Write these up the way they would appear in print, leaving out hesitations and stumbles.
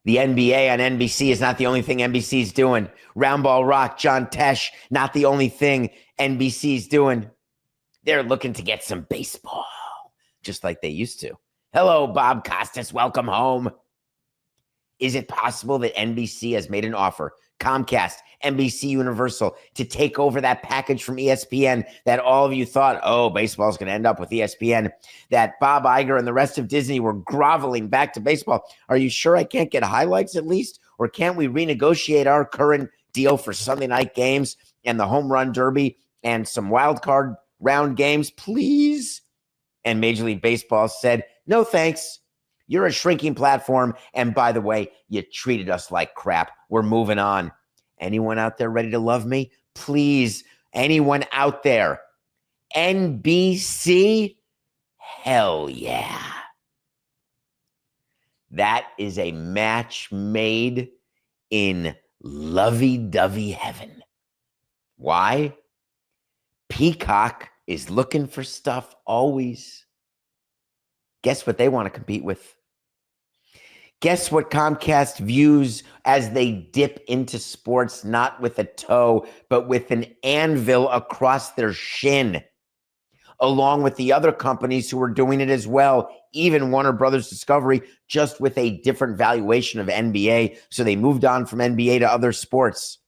The NBA on NBC is not the only thing NBC's doing. Roundball Rock, John Tesh, not the only thing NBC's doing. They're looking to get some baseball, just like they used to. Hello, Bob Costas. Welcome home. Is it possible that NBC has made an offer, Comcast, NBC Universal, to take over that package from ESPN that all of you thought, oh, baseball's going to end up with ESPN, that Bob Iger and the rest of Disney were groveling back to baseball? Are you sure I can't get highlights at least? Or can't we renegotiate our current deal for Sunday night games and the home run derby and some wild card round games, please? And Major League Baseball said, no, thanks. You're a shrinking platform. And by the way, you treated us like crap. We're moving on. Anyone out there ready to love me? Please, anyone out there? NBC? Hell yeah. That is a match made in lovey-dovey heaven. Why? Peacock is looking for stuff always. Guess what they want to compete with? Guess what Comcast views as they dip into sports, not with a toe, but with an anvil across their shin, along with the other companies who are doing it as well, even Warner Brothers Discovery, just with a different valuation of NBA. So they moved on from NBA to other sports.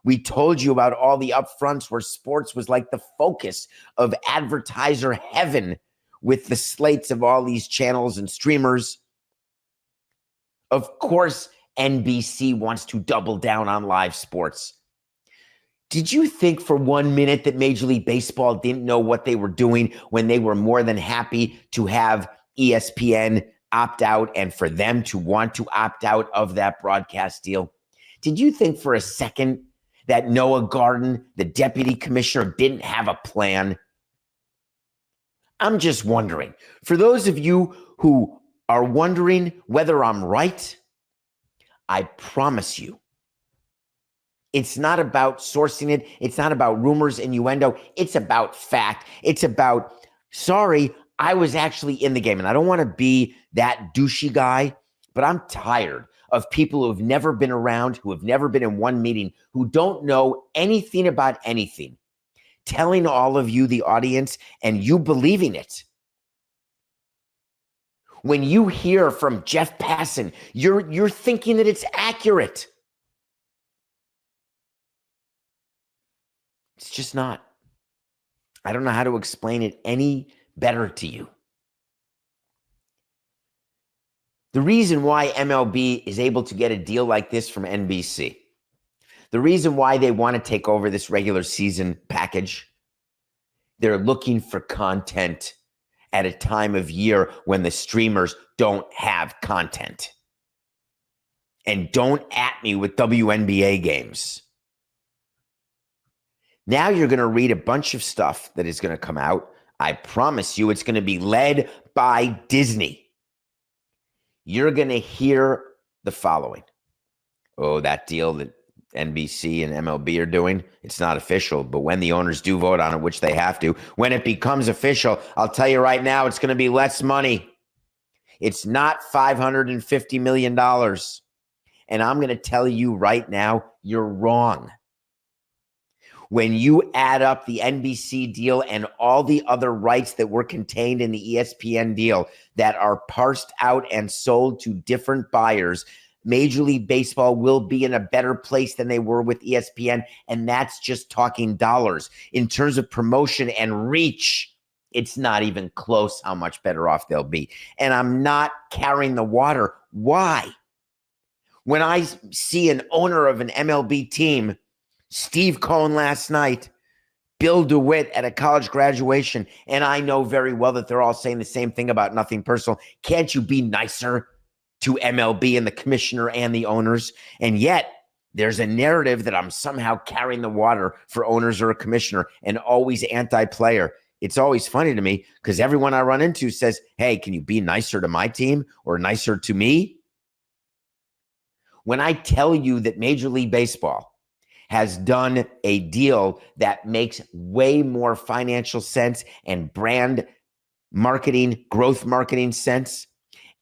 We told you about all the upfronts where sports was like the focus of advertiser heaven with the slates of all these channels and streamers. Of course, NBC wants to double down on live sports. Did you think for 1 minute that Major League Baseball didn't know what they were doing when they were more than happy to have ESPN opt out and for them to want to opt out of that broadcast deal? Did you think for a second that Noah Garden, the deputy commissioner, didn't have a plan? I'm just wondering. For those of you who are wondering whether I'm right, I promise you, it's not about sourcing it. It's not about rumors, innuendo. It's about fact. It's about, sorry, I was actually in the game. And I don't want to be that douchey guy, but I'm tired of people who have never been around, who have never been in one meeting, who don't know anything about anything, telling all of you, the audience, and you believing it. When you hear from Jeff Passan, you're thinking that it's accurate. It's just not. I don't know how to explain it any better to you. The reason why MLB is able to get a deal like this from NBC, the reason why they want to take over this regular season package, they're looking for content at a time of year when the streamers don't have content. And don't at me with WNBA games. Now you're going to read a bunch of stuff that is going to come out. I promise you it's going to be led by Disney. You're going to hear the following. Oh, that deal that NBC and MLB are doing, it's not official, but when the owners do vote on it, which they have to, when it becomes official, I'll tell you right now, it's going to be less money. It's not $550 million. And I'm going to tell you right now, you're wrong. When you add up the NBC deal and all the other rights that were contained in the ESPN deal that are parsed out and sold to different buyers, Major League Baseball will be in a better place than they were with ESPN, and that's just talking dollars. In terms of promotion and reach, it's not even close how much better off they'll be. And I'm not carrying the water. Why? When I see an owner of an MLB team, Steve Cohen last night, Bill DeWitt at a college graduation, and I know very well that they're all saying the same thing about nothing personal. Can't you be nicer to MLB and the commissioner and the owners? And yet there's a narrative that I'm somehow carrying the water for owners or a commissioner and always anti-player. It's always funny to me because everyone I run into says, hey, can you be nicer to my team or nicer to me? When I tell you that Major League Baseball has done a deal that makes way more financial sense and brand marketing, growth marketing sense,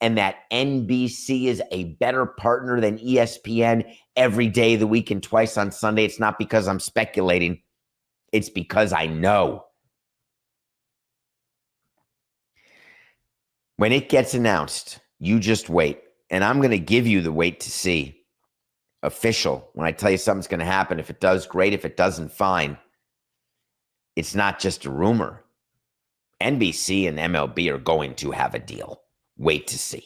and that NBC is a better partner than ESPN every day of the week and twice on Sunday, it's not because I'm speculating. It's because I know. When it gets announced, you just wait. And I'm going to give you the wait to see. Official. When I tell you something's going to happen, if it does, great. If it doesn't, fine. It's not just a rumor. NBC and MLB are going to have a deal. Wait to see.